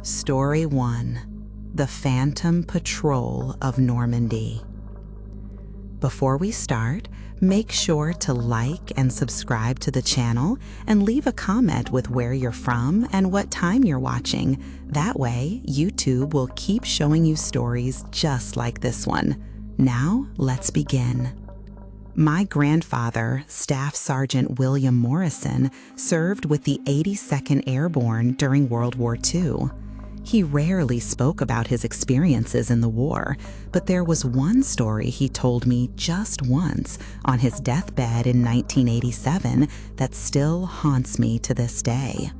Story 1: The Phantom Patrol of Normandy. Before we start, make sure to like and subscribe to the channel and leave a comment with where you're from and what time you're watching. That way, YouTube will keep showing you stories just like this one. Now, let's begin. My grandfather, Staff Sergeant William Morrison, served with the 82nd Airborne during World War II. He rarely spoke about his experiences in the war, but there was one story he told me just once on his deathbed in 1987 that still haunts me to this day.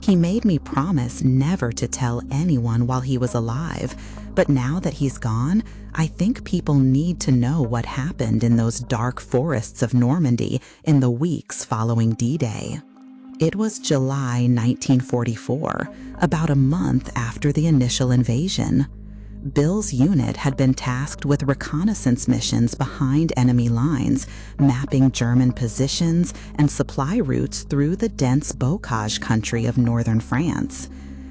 He made me promise never to tell anyone while he was alive, but now that he's gone, I think people need to know what happened in those dark forests of Normandy in the weeks following D-Day. It was July 1944, about a month after the initial invasion. Bill's unit had been tasked with reconnaissance missions behind enemy lines, mapping German positions and supply routes through the dense bocage country of northern France.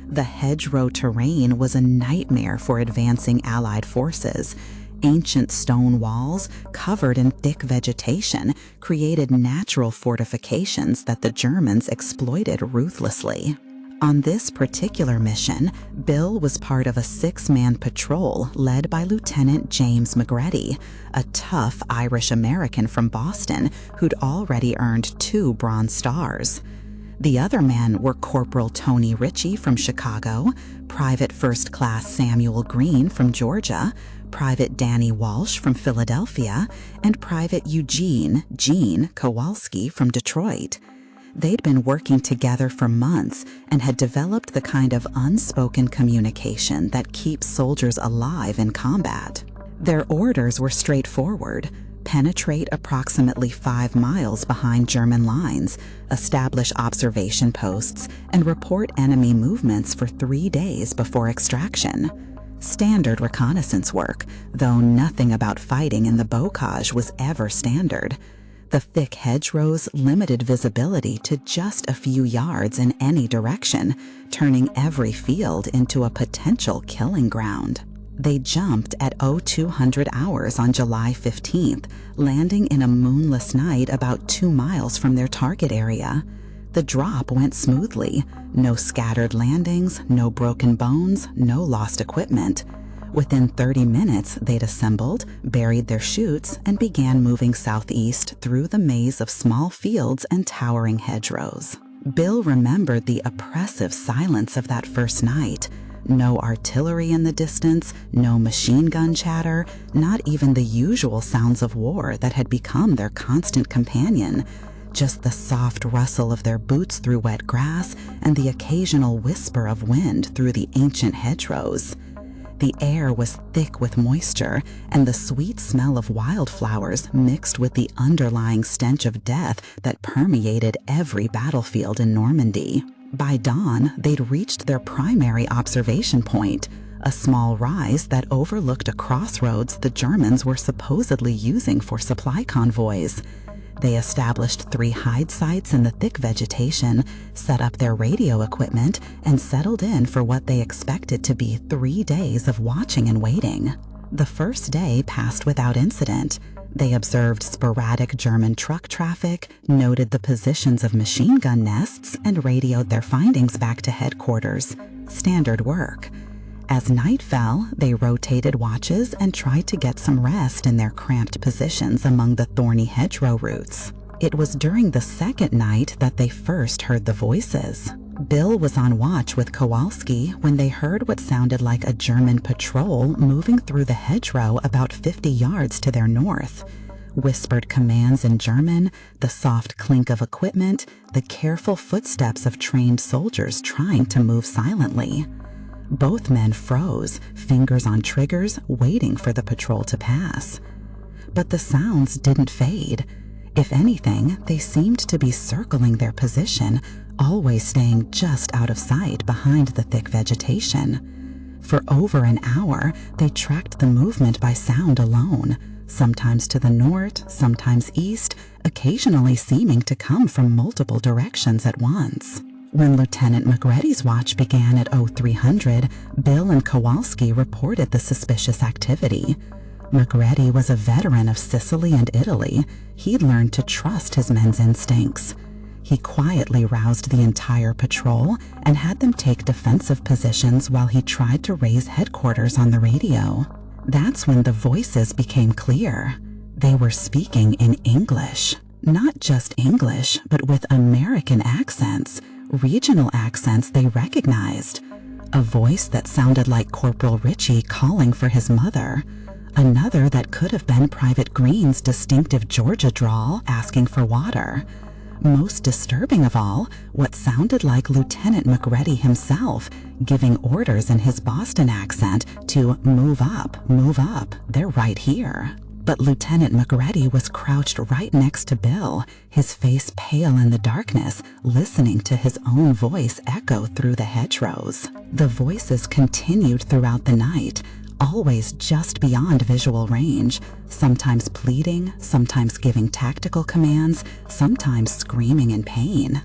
The hedgerow terrain was a nightmare for advancing Allied forces. Ancient stone walls, covered in thick vegetation, created natural fortifications that the Germans exploited ruthlessly. On this particular mission, Bill was part of a 6-man patrol led by Lieutenant James McGrady, a tough Irish-American from Boston who'd already earned 2 Bronze Stars. The other men were Corporal Tony Ritchie from Chicago, Private First Class Samuel Green from Georgia, Private Danny Walsh from Philadelphia, and Private Eugene "Gene" Kowalski from Detroit. They'd been working together for months and had developed the kind of unspoken communication that keeps soldiers alive in combat. Their orders were straightforward: penetrate approximately 5 miles behind German lines, establish observation posts, and report enemy movements for 3 days before extraction. Standard reconnaissance work, though nothing about fighting in the bocage was ever standard. The thick hedgerows limited visibility to just a few yards in any direction, turning every field into a potential killing ground. They jumped at 0200 hours on July 15th, landing in a moonless night about 2 miles from their target area. The drop went smoothly. No scattered landings, no broken bones, no lost equipment. Within 30 minutes, they'd assembled, buried their chutes, and began moving southeast through the maze of small fields and towering hedgerows. Bill remembered the oppressive silence of that first night. No artillery in the distance, no machine gun chatter, not even the usual sounds of war that had become their constant companion. Just the soft rustle of their boots through wet grass and the occasional whisper of wind through the ancient hedgerows. The air was thick with moisture, and the sweet smell of wildflowers mixed with the underlying stench of death that permeated every battlefield in Normandy. By dawn, they'd reached their primary observation point, a small rise that overlooked a crossroads the Germans were supposedly using for supply convoys. They established 3 hide sites in the thick vegetation, set up their radio equipment, and settled in for what they expected to be 3 days of watching and waiting. The first day passed without incident. They observed sporadic German truck traffic, noted the positions of machine gun nests, and radioed their findings back to headquarters. Standard work. As night fell, they rotated watches and tried to get some rest in their cramped positions among the thorny hedgerow roots. It was during the second night that they first heard the voices. Bill was on watch with Kowalski when they heard what sounded like a German patrol moving through the hedgerow about 50 yards to their north. Whispered commands in German, the soft clink of equipment, the careful footsteps of trained soldiers trying to move silently. Both men froze, fingers on triggers, waiting for the patrol to pass. But the sounds didn't fade. If anything, they seemed to be circling their position, always staying just out of sight behind the thick vegetation. For over an hour, they tracked the movement by sound alone, sometimes to the north, sometimes east, occasionally seeming to come from multiple directions at once. When Lieutenant McGready's watch began at 0300, Bill and Kowalski reported the suspicious activity. McGready was a veteran of Sicily and Italy. He'd learned to trust his men's instincts. He quietly roused the entire patrol and had them take defensive positions while he tried to raise headquarters on the radio. That's when the voices became clear. They were speaking in English. Not just English, but with American accents, regional accents they recognized. A voice that sounded like Corporal Ritchie calling for his mother. Another that could have been Private Green's distinctive Georgia drawl asking for water. Most disturbing of all, what sounded like Lieutenant McGready himself, giving orders in his Boston accent to move up, they're right here. But Lieutenant McGready was crouched right next to Bill, his face pale in the darkness, listening to his own voice echo through the hedgerows. The voices continued throughout the night, always just beyond visual range, sometimes pleading, sometimes giving tactical commands, sometimes screaming in pain.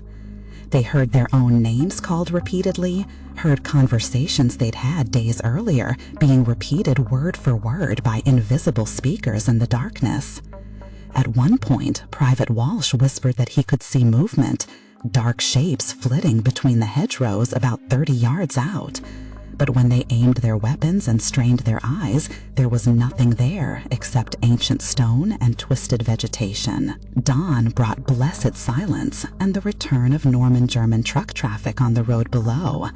They heard their own names called repeatedly, heard conversations they'd had days earlier being repeated word for word by invisible speakers in the darkness. At one point, Private Walsh whispered that he could see movement, dark shapes flitting between the hedgerows about 30 yards out. But when they aimed their weapons and strained their eyes, there was nothing there except ancient stone and twisted vegetation. Dawn brought blessed silence and the return of Norman German truck traffic on the road below.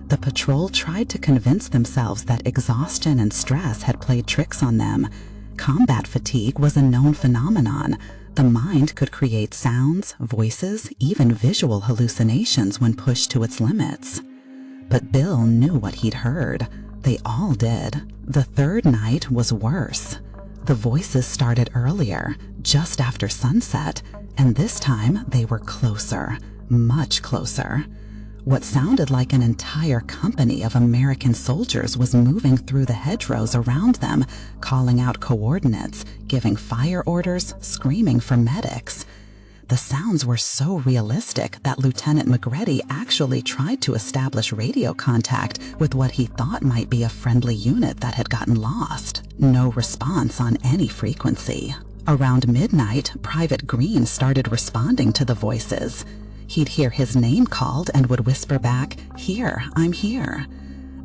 The patrol tried to convince themselves that exhaustion and stress had played tricks on them. Combat fatigue was a known phenomenon. The mind could create sounds, voices, even visual hallucinations when pushed to its limits. But Bill knew what he'd heard. They all did. The third night was worse. The voices started earlier, just after sunset, and this time they were closer, much closer. What sounded like an entire company of American soldiers was moving through the hedgerows around them, calling out coordinates, giving fire orders, screaming for medics. The sounds were so realistic that Lieutenant McGready actually tried to establish radio contact with what he thought might be a friendly unit that had gotten lost. No response on any frequency. Around midnight, Private Green started responding to the voices. He'd hear his name called and would whisper back, "Here, I'm here."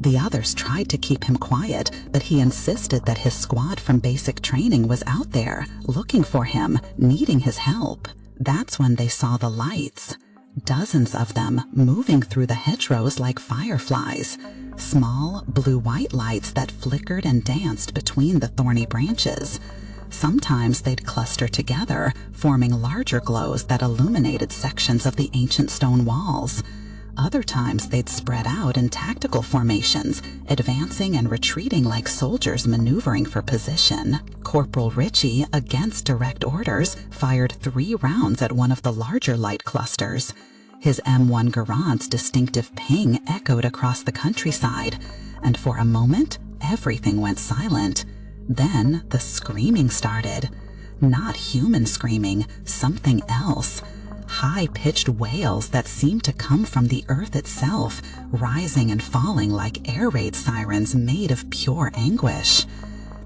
The others tried to keep him quiet, but he insisted that his squad from basic training was out there, looking for him, needing his help. That's when they saw the lights. Dozens of them moving through the hedgerows like fireflies. Small, blue-white lights that flickered and danced between the thorny branches. Sometimes they'd cluster together, forming larger glows that illuminated sections of the ancient stone walls. Other times they'd spread out in tactical formations, advancing and retreating like soldiers maneuvering for position. Corporal Ritchie, against direct orders, fired 3 rounds at one of the larger light clusters. His M1 Garand's distinctive ping echoed across the countryside, and for a moment, everything went silent. Then the screaming started. Not human screaming, something else. High-pitched wails that seemed to come from the earth itself, rising and falling like air raid sirens made of pure anguish.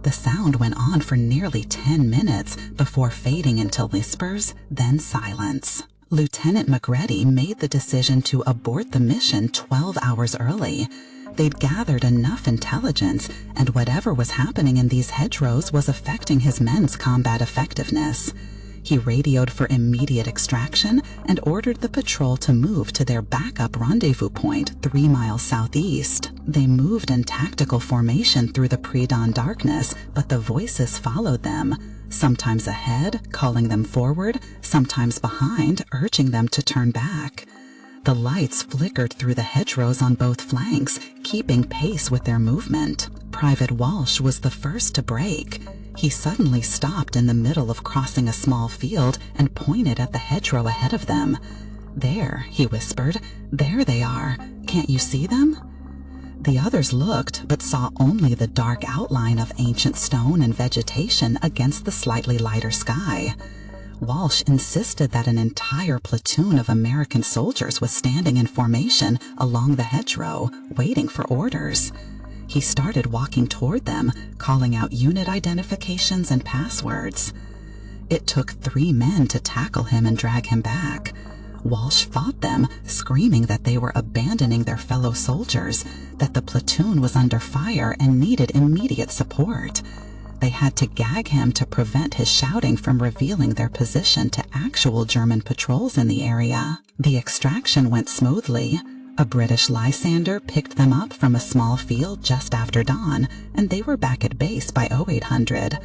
The sound went on for nearly 10 minutes before fading into whispers, then silence. Lieutenant McGready made the decision to abort the mission 12 hours early. They'd gathered enough intelligence, and whatever was happening in these hedgerows was affecting his men's combat effectiveness. He radioed for immediate extraction and ordered the patrol to move to their backup rendezvous point 3 miles southeast. They moved in tactical formation through the pre-dawn darkness, but the voices followed them, sometimes ahead, calling them forward, sometimes behind, urging them to turn back. The lights flickered through the hedgerows on both flanks, keeping pace with their movement. Private Walsh was the first to break. He suddenly stopped in the middle of crossing a small field and pointed at the hedgerow ahead of them. "There," he whispered. "There they are. Can't you see them?" The others looked, but saw only the dark outline of ancient stone and vegetation against the slightly lighter sky. Walsh insisted that an entire platoon of American soldiers was standing in formation along the hedgerow, waiting for orders. He started walking toward them, calling out unit identifications and passwords. It took 3 men to tackle him and drag him back. Walsh fought them, screaming that they were abandoning their fellow soldiers, that the platoon was under fire and needed immediate support. They had to gag him to prevent his shouting from revealing their position to actual German patrols in the area. The extraction went smoothly. A British Lysander picked them up from a small field just after dawn, and they were back at base by 0800.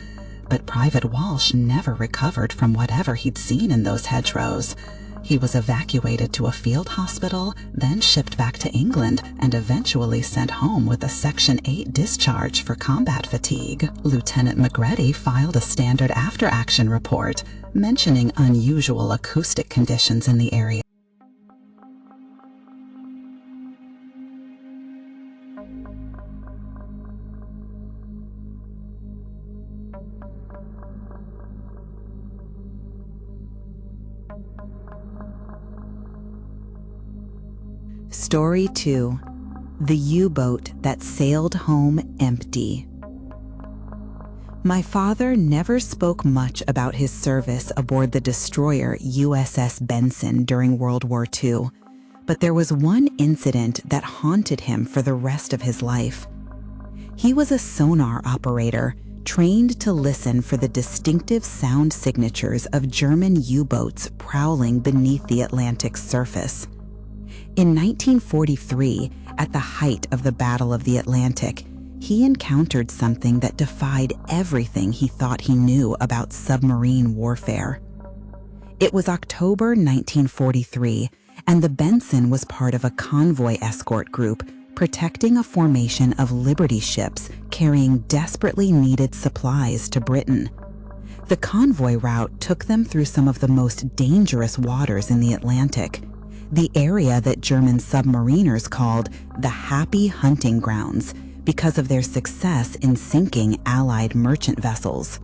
But Private Walsh never recovered from whatever he'd seen in those hedgerows. He was evacuated to a field hospital, then shipped back to England, and eventually sent home with a Section 8 discharge for combat fatigue. Lieutenant McGrady filed a standard after-action report, mentioning unusual acoustic conditions in the area. Story 2. The U-boat that sailed home empty. My father never spoke much about his service aboard the destroyer USS Benson during World War II, but there was one incident that haunted him for the rest of his life. He was a sonar operator, trained to listen for the distinctive sound signatures of German U-boats prowling beneath the Atlantic's surface. In 1943, at the height of the Battle of the Atlantic, he encountered something that defied everything he thought he knew about submarine warfare. It was October 1943, and the Benson was part of a convoy escort group protecting a formation of Liberty ships carrying desperately needed supplies to Britain. The convoy route took them through some of the most dangerous waters in the Atlantic, the area that German submariners called the Happy Hunting Grounds because of their success in sinking Allied merchant vessels.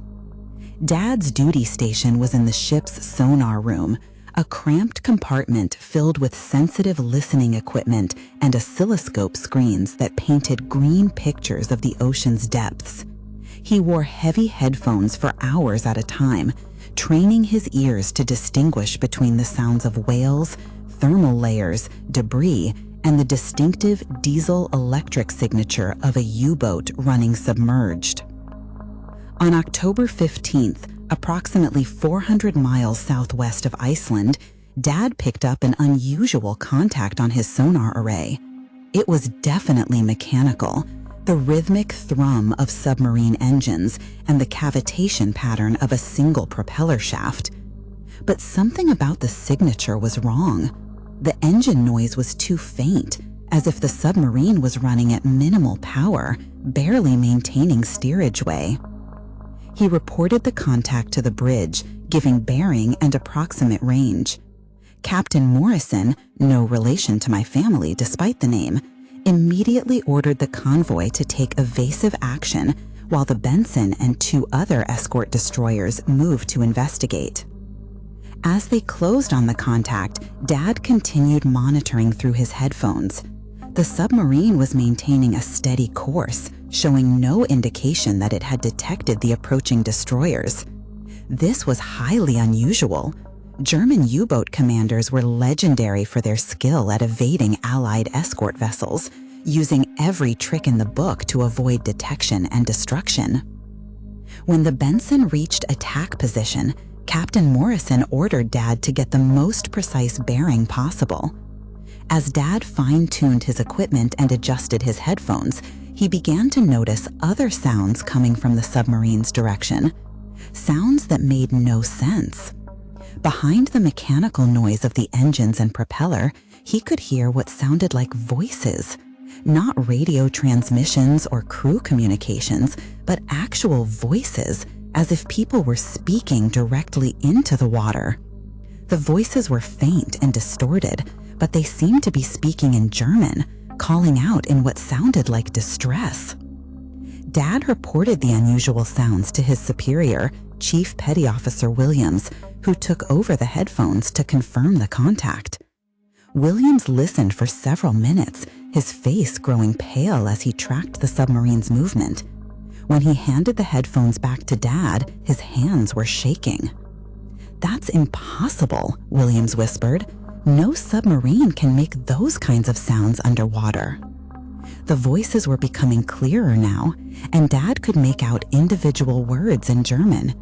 Dad's duty station was in the ship's sonar room, a cramped compartment filled with sensitive listening equipment and oscilloscope screens that painted green pictures of the ocean's depths. He wore heavy headphones for hours at a time, training his ears to distinguish between the sounds of whales, thermal layers, debris, and the distinctive diesel-electric signature of a U-boat running submerged. On October 15th, approximately 400 miles southwest of Iceland, Dad picked up an unusual contact on his sonar array. It was definitely mechanical, the rhythmic thrum of submarine engines and the cavitation pattern of a single propeller shaft. But something about the signature was wrong. The engine noise was too faint, as if the submarine was running at minimal power, barely maintaining steerageway. He reported the contact to the bridge, giving bearing and approximate range. Captain Morrison, no relation to my family despite the name, immediately ordered the convoy to take evasive action while the Benson and 2 other escort destroyers moved to investigate. As they closed on the contact, Dad continued monitoring through his headphones. The submarine was maintaining a steady course, showing no indication that it had detected the approaching destroyers. This was highly unusual. German U-boat commanders were legendary for their skill at evading Allied escort vessels, using every trick in the book to avoid detection and destruction. When the Benson reached attack position, Captain Morrison ordered Dad to get the most precise bearing possible. As Dad fine-tuned his equipment and adjusted his headphones, he began to notice other sounds coming from the submarine's direction. Sounds that made no sense. Behind the mechanical noise of the engines and propeller, he could hear what sounded like voices. Not radio transmissions or crew communications, but actual voices, as if people were speaking directly into the water. The voices were faint and distorted, but they seemed to be speaking in German, calling out in what sounded like distress. Dad reported the unusual sounds to his superior, Chief Petty Officer Williams, who took over the headphones to confirm the contact. Williams listened for several minutes, his face growing pale as he tracked the submarine's movement. When he handed the headphones back to Dad, his hands were shaking. "That's impossible," Williams whispered. "No submarine can make those kinds of sounds underwater." The voices were becoming clearer now, and Dad could make out individual words in German.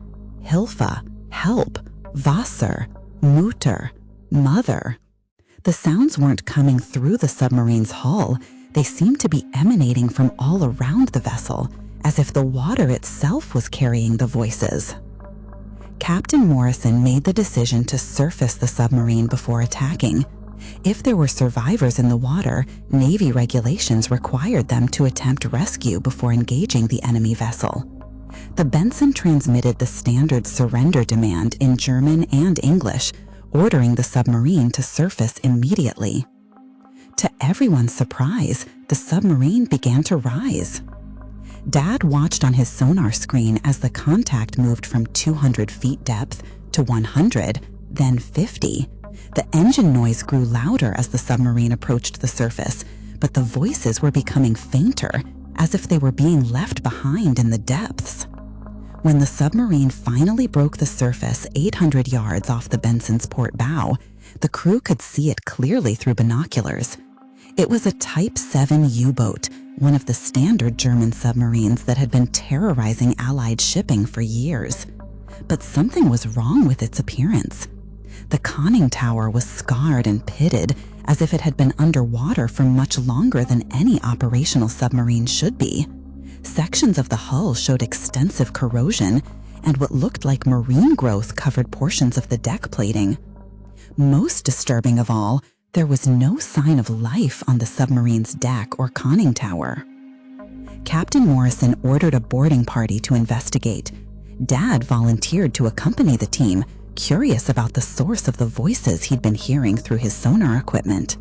Hilfe, help, Wasser, Mutter, mother. The sounds weren't coming through the submarine's hull. They seemed to be emanating from all around the vessel, as if the water itself was carrying the voices. Captain Morrison made the decision to surface the submarine before attacking. If there were survivors in the water, Navy regulations required them to attempt rescue before engaging the enemy vessel. The Benson transmitted the standard surrender demand in German and English, ordering the submarine to surface immediately. To everyone's surprise, the submarine began to rise. Dad watched on his sonar screen as the contact moved from 200 feet depth to 100, then 50. The engine noise grew louder as the submarine approached the surface, but the voices were becoming fainter, as if they were being left behind in the depths. When the submarine finally broke the surface 800 yards off the Benson's port bow, the crew could see it clearly through binoculars. It was a Type 7 U-boat, one of the standard German submarines that had been terrorizing Allied shipping for years. But something was wrong with its appearance. The conning tower was scarred and pitted, as if it had been underwater for much longer than any operational submarine should be. Sections of the hull showed extensive corrosion, and what looked like marine growth covered portions of the deck plating. Most disturbing of all, there was no sign of life on the submarine's deck or conning tower. Captain Morrison ordered a boarding party to investigate. Dad volunteered to accompany the team, curious about the source of the voices he'd been hearing through his sonar equipment.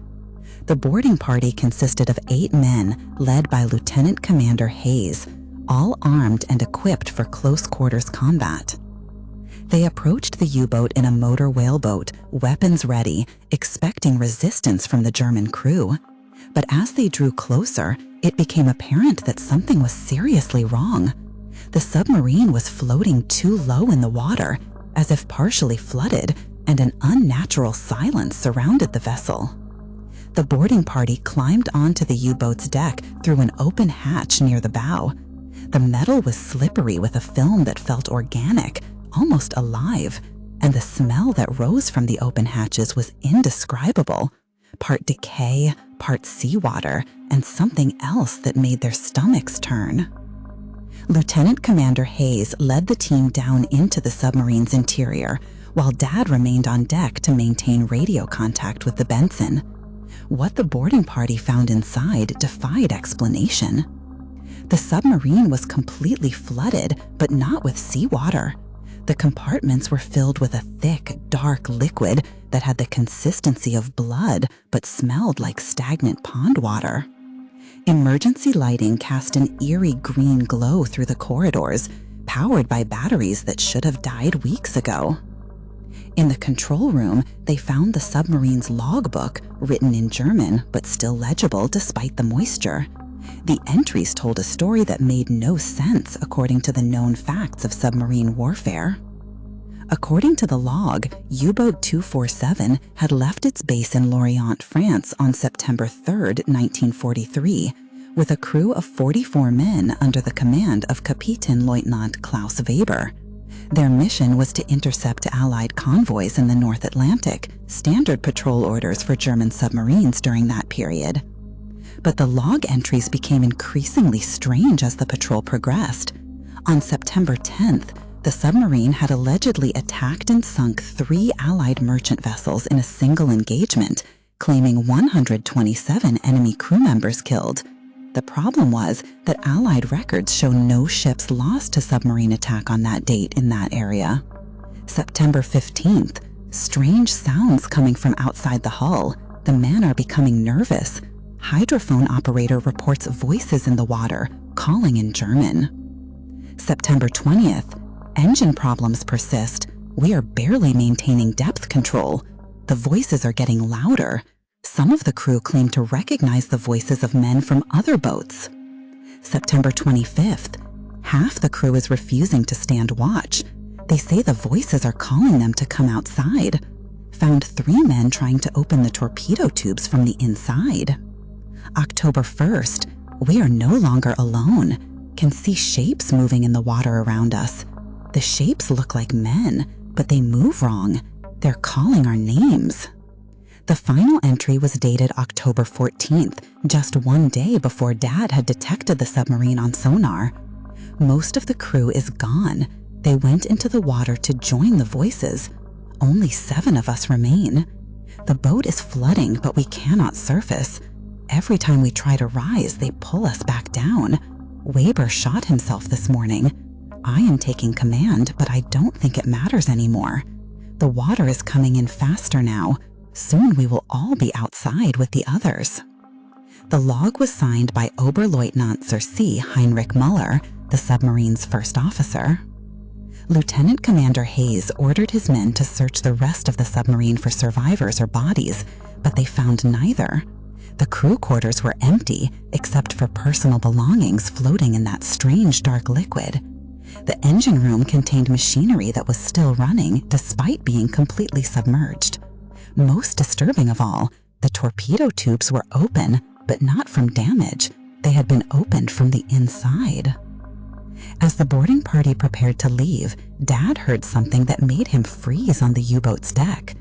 The boarding party consisted of 8 men, led by Lieutenant Commander Hayes, all armed and equipped for close-quarters combat. They approached the U-boat in a motor whaleboat, weapons ready, expecting resistance from the German crew. But as they drew closer, it became apparent that something was seriously wrong. The submarine was floating too low in the water, as if partially flooded, and an unnatural silence surrounded the vessel. The boarding party climbed onto the U-boat's deck through an open hatch near the bow. The metal was slippery with a film that felt organic, almost alive, and the smell that rose from the open hatches was indescribable, part decay, part seawater, and something else that made their stomachs turn. Lieutenant Commander Hayes led the team down into the submarine's interior, while Dad remained on deck to maintain radio contact with the Benson. What the boarding party found inside defied explanation. The submarine was completely flooded, but not with seawater. The compartments were filled with a thick, dark liquid that had the consistency of blood but smelled like stagnant pond water. Emergency lighting cast an eerie green glow through the corridors, powered by batteries that should have died weeks ago. In the control room, they found the submarine's logbook, written in German but still legible despite the moisture. The entries told a story that made no sense according to the known facts of submarine warfare. According to the log, U-boat 247 had left its base in Lorient, France on September 3, 1943, with a crew of 44 men under the command of Kapitänleutnant Klaus Weber. Their mission was to intercept Allied convoys in the North Atlantic, standard patrol orders for German submarines during that period. But the log entries became increasingly strange as the patrol progressed. On September 10th, the submarine had allegedly attacked and sunk 3 Allied merchant vessels in a single engagement, claiming 127 enemy crew members killed. The problem was that Allied records show no ships lost to submarine attack on that date in that area. September 15th, strange sounds coming from outside the hull. The men are becoming nervous. Hydrophone operator reports voices in the water, calling in German. September 20th, Engine problems persist. We are barely maintaining depth control. The voices are getting louder. Some of the crew claim to recognize the voices of men from other boats. September 25th. Half the crew is refusing to stand watch. They say the voices are calling them to come outside. Found 3 men trying to open the torpedo tubes from the inside. October 1st. We are no longer alone. Can see shapes moving in the water around us. The shapes look like men, but they move wrong. They're calling our names. The final entry was dated October 14th, just 1 day before Dad had detected the submarine on sonar. Most of the crew is gone. They went into the water to join the voices. Only 7 of us remain. The boat is flooding, but we cannot surface. Every time we try to rise, they pull us back down. Weber shot himself this morning. I am taking command, but I don't think it matters anymore. The water is coming in faster now. Soon we will all be outside with the others. The log was signed by Oberleutnant Sir C. Heinrich Muller, the submarine's first officer. Lieutenant Commander Hayes ordered his men to search the rest of the submarine for survivors or bodies, but they found neither. The crew quarters were empty, except for personal belongings floating in that strange dark liquid. The engine room contained machinery that was still running, despite being completely submerged. Most disturbing of all, the torpedo tubes were open, but not from damage. They had been opened from the inside. As the boarding party prepared to leave, Dad heard something that made him freeze on the U-boat's deck.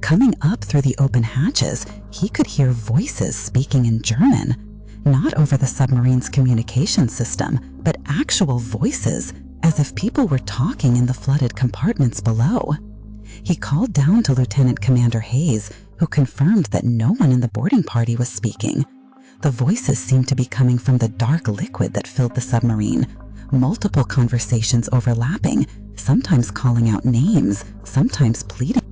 Coming up through the open hatches, he could hear voices speaking in German, not over the submarine's communication system, but actual voices, as if people were talking in the flooded compartments below. He called down to Lieutenant Commander Hayes, who confirmed that no one in the boarding party was speaking. The voices seemed to be coming from the dark liquid that filled the submarine, multiple conversations overlapping, sometimes calling out names, sometimes pleading.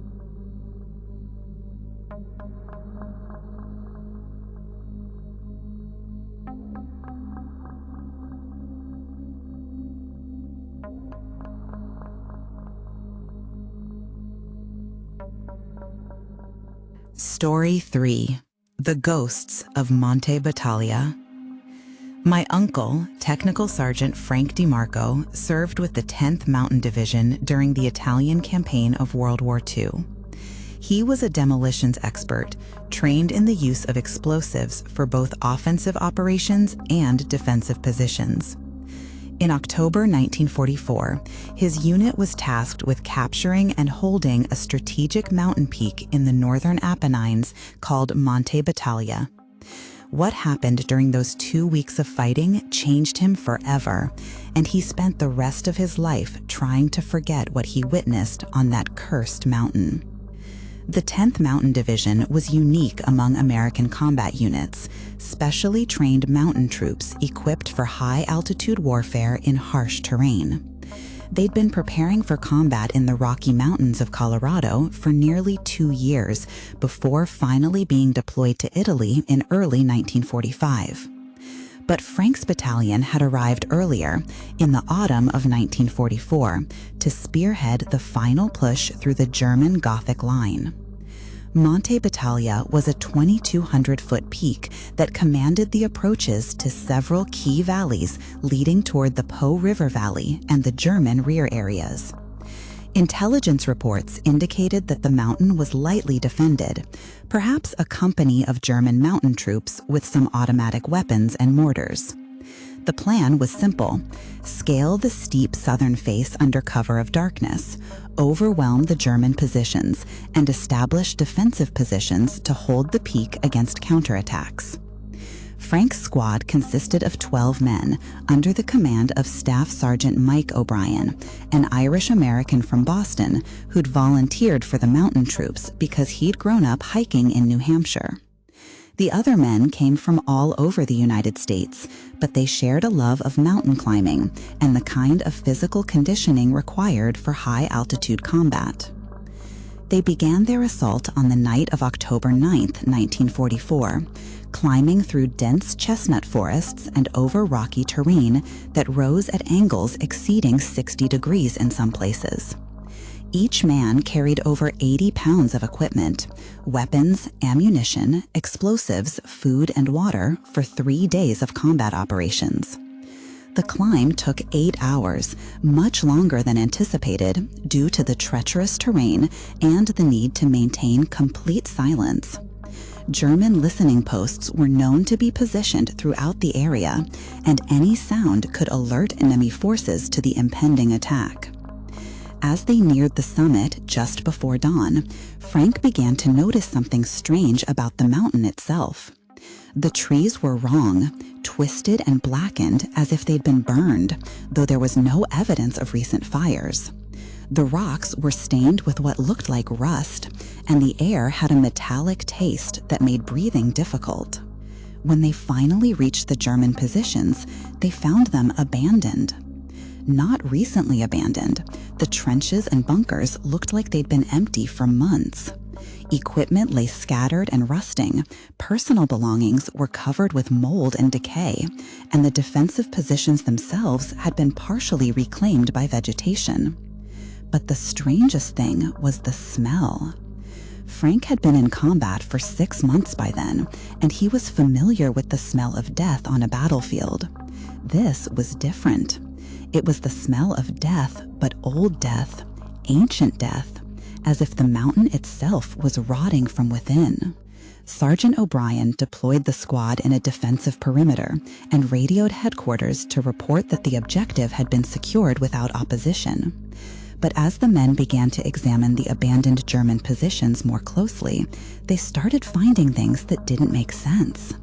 Story 3. The Ghosts of Monte Battaglia. My uncle, Technical Sergeant Frank DiMarco, served with the 10th Mountain Division during the Italian campaign of World War II. He was a demolitions expert, trained in the use of explosives for both offensive operations and defensive positions. In October 1944, his unit was tasked with capturing and holding a strategic mountain peak in the northern Apennines called Monte Battaglia. What happened during those 2 weeks of fighting changed him forever, and he spent the rest of his life trying to forget what he witnessed on that cursed mountain. The 10th Mountain Division was unique among American combat units, specially trained mountain troops equipped for high-altitude warfare in harsh terrain. They'd been preparing for combat in the Rocky Mountains of Colorado for nearly 2 years before finally being deployed to Italy in early 1945. But Frank's battalion had arrived earlier, in the autumn of 1944, to spearhead the final push through the German Gothic Line. Monte Battaglia was a 2,200-foot peak that commanded the approaches to several key valleys leading toward the Po River Valley and the German rear areas. Intelligence reports indicated that the mountain was lightly defended, perhaps a company of German mountain troops with some automatic weapons and mortars. The plan was simple: scale the steep southern face under cover of darkness, overwhelm the German positions, and establish defensive positions to hold the peak against counterattacks. Frank's squad consisted of 12 men under the command of Staff Sergeant Mike O'Brien, an Irish-American from Boston who'd volunteered for the mountain troops because he'd grown up hiking in New Hampshire. The other men came from all over the United States, but they shared a love of mountain climbing and the kind of physical conditioning required for high-altitude combat. They began their assault on the night of October 9th, 1944, climbing through dense chestnut forests and over rocky terrain that rose at angles exceeding 60 degrees in some places. Each man carried over 80 pounds of equipment, weapons, ammunition, explosives, food, and water for 3 days of combat operations. The climb took 8 hours, much longer than anticipated due to the treacherous terrain and the need to maintain complete silence. German listening posts were known to be positioned throughout the area, and any sound could alert enemy forces to the impending attack. As they neared the summit just before dawn, Frank began to notice something strange about the mountain itself. The trees were wrong, twisted and blackened as if they'd been burned, though there was no evidence of recent fires. The rocks were stained with what looked like rust, and the air had a metallic taste that made breathing difficult. When they finally reached the German positions, they found them abandoned. Not recently abandoned, the trenches and bunkers looked like they'd been empty for months. Equipment lay scattered and rusting, personal belongings were covered with mold and decay, and the defensive positions themselves had been partially reclaimed by vegetation. But the strangest thing was the smell. Frank had been in combat for 6 months by then, and he was familiar with the smell of death on a battlefield. This was different. It was the smell of death, but old death, ancient death, as if the mountain itself was rotting from within. Sergeant O'Brien deployed the squad in a defensive perimeter and radioed headquarters to report that the objective had been secured without opposition. But as the men began to examine the abandoned German positions more closely, they started finding things that didn't make sense.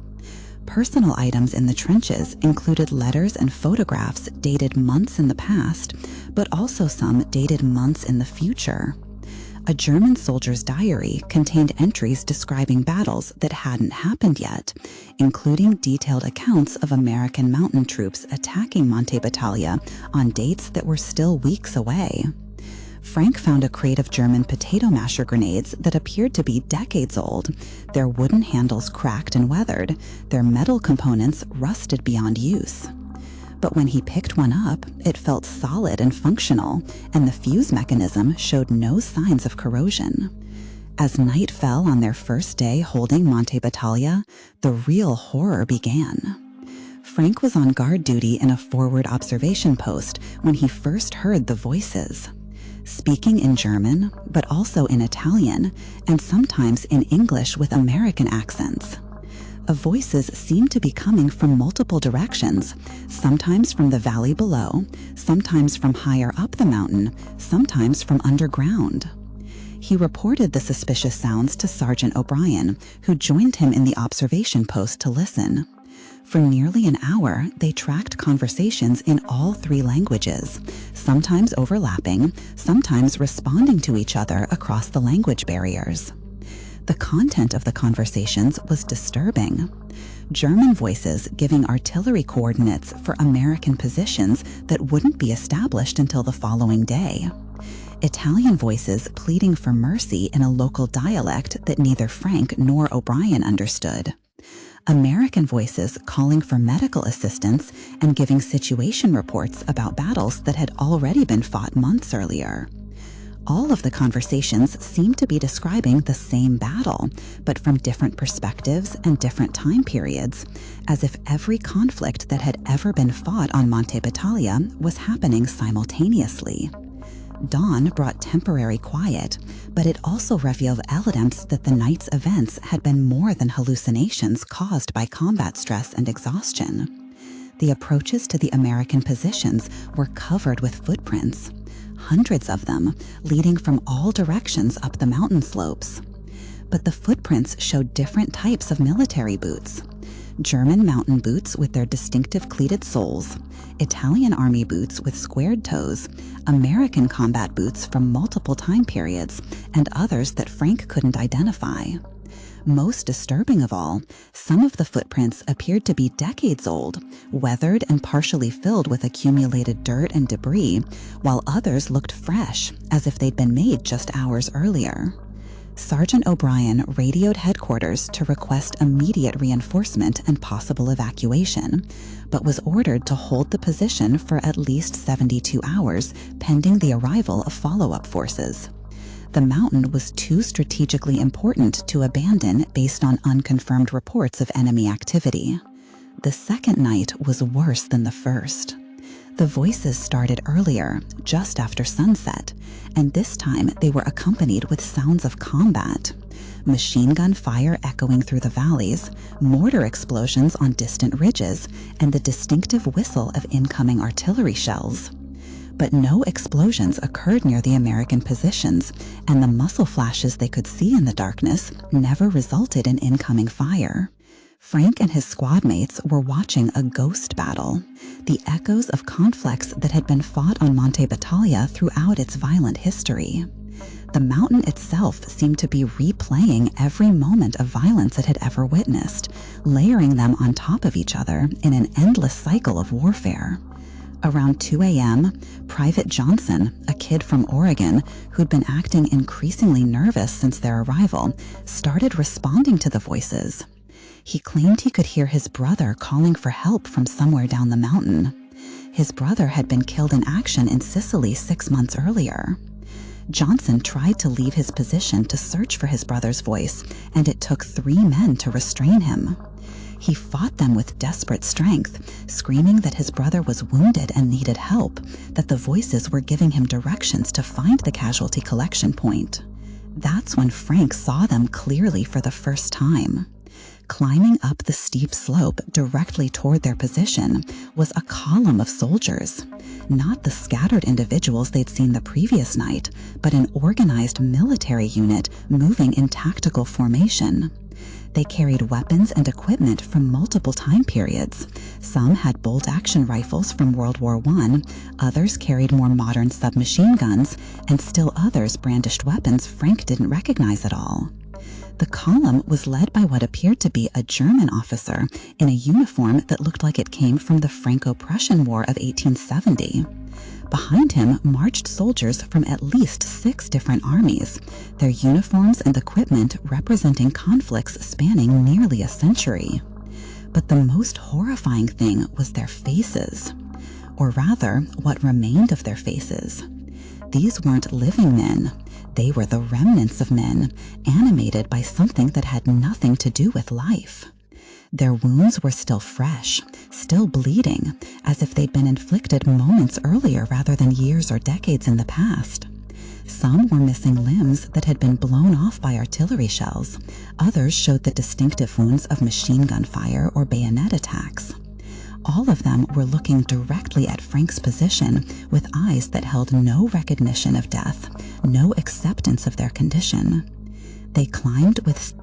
Personal items in the trenches included letters and photographs dated months in the past, but also some dated months in the future. A German soldier's diary contained entries describing battles that hadn't happened yet, including detailed accounts of American mountain troops attacking Monte Battaglia on dates that were still weeks away. Frank found a crate of German potato masher grenades that appeared to be decades old, their wooden handles cracked and weathered, their metal components rusted beyond use. But when he picked one up, it felt solid and functional, and the fuse mechanism showed no signs of corrosion. As night fell on their first day holding Monte Battaglia, the real horror began. Frank was on guard duty in a forward observation post when he first heard the voices. Speaking in German, but also in Italian, and sometimes in English with American accents. The voices seemed to be coming from multiple directions, sometimes from the valley below, sometimes from higher up the mountain, sometimes from underground. He reported the suspicious sounds to Sergeant O'Brien, who joined him in the observation post to listen. For nearly an hour, they tracked conversations in all 3 languages, sometimes overlapping, sometimes responding to each other across the language barriers. The content of the conversations was disturbing. German voices giving artillery coordinates for American positions that wouldn't be established until the following day. Italian voices pleading for mercy in a local dialect that neither Frank nor O'Brien understood. American voices calling for medical assistance and giving situation reports about battles that had already been fought months earlier. All of the conversations seemed to be describing the same battle, but from different perspectives and different time periods, as if every conflict that had ever been fought on Monte Battaglia was happening simultaneously. Dawn brought temporary quiet, but it also revealed evidence that the night's events had been more than hallucinations caused by combat stress and exhaustion. The approaches to the American positions were covered with footprints, hundreds of them leading from all directions up the mountain slopes. But the footprints showed different types of military boots. German mountain boots with their distinctive cleated soles, Italian army boots with squared toes, American combat boots from multiple time periods, and others that Frank couldn't identify. Most disturbing of all, some of the footprints appeared to be decades old, weathered and partially filled with accumulated dirt and debris, while others looked fresh, as if they'd been made just hours earlier. Sergeant O'Brien radioed headquarters to request immediate reinforcement and possible evacuation, but was ordered to hold the position for at least 72 hours pending the arrival of follow-up forces. The mountain was too strategically important to abandon based on unconfirmed reports of enemy activity. The second night was worse than the first. The voices started earlier, just after sunset, and this time they were accompanied with sounds of combat. Machine gun fire echoing through the valleys, mortar explosions on distant ridges, and the distinctive whistle of incoming artillery shells. But no explosions occurred near the American positions, and the muzzle flashes they could see in the darkness never resulted in incoming fire. Frank and his squad mates were watching a ghost battle, the echoes of conflicts that had been fought on Monte Battaglia throughout its violent history. The mountain itself seemed to be replaying every moment of violence it had ever witnessed, layering them on top of each other in an endless cycle of warfare. Around 2 a.m., Private Johnson, a kid from Oregon who'd been acting increasingly nervous since their arrival, started responding to the voices. He claimed he could hear his brother calling for help from somewhere down the mountain. His brother had been killed in action in Sicily 6 months earlier. Johnson tried to leave his position to search for his brother's voice, and it took 3 men to restrain him. He fought them with desperate strength, screaming that his brother was wounded and needed help, that the voices were giving him directions to find the casualty collection point. That's when Frank saw them clearly for the first time. Climbing up the steep slope directly toward their position was a column of soldiers, not the scattered individuals they'd seen the previous night, but an organized military unit moving in tactical formation. They carried weapons and equipment from multiple time periods. Some had bolt-action rifles from World War I, others carried more modern submachine guns, and still others brandished weapons Frank didn't recognize at all. The column was led by what appeared to be a German officer in a uniform that looked like it came from the Franco-Prussian War of 1870. Behind him marched soldiers from at least 6 different armies, their uniforms and equipment representing conflicts spanning nearly a century. But the most horrifying thing was their faces, or rather, what remained of their faces. These weren't living men. They were the remnants of men, animated by something that had nothing to do with life. Their wounds were still fresh, still bleeding, as if they'd been inflicted moments earlier rather than years or decades in the past. Some were missing limbs that had been blown off by artillery shells. Others showed the distinctive wounds of machine gun fire or bayonet attacks. All of them were looking directly at Frank's position with eyes that held no recognition of death, no acceptance of their condition. They climbed with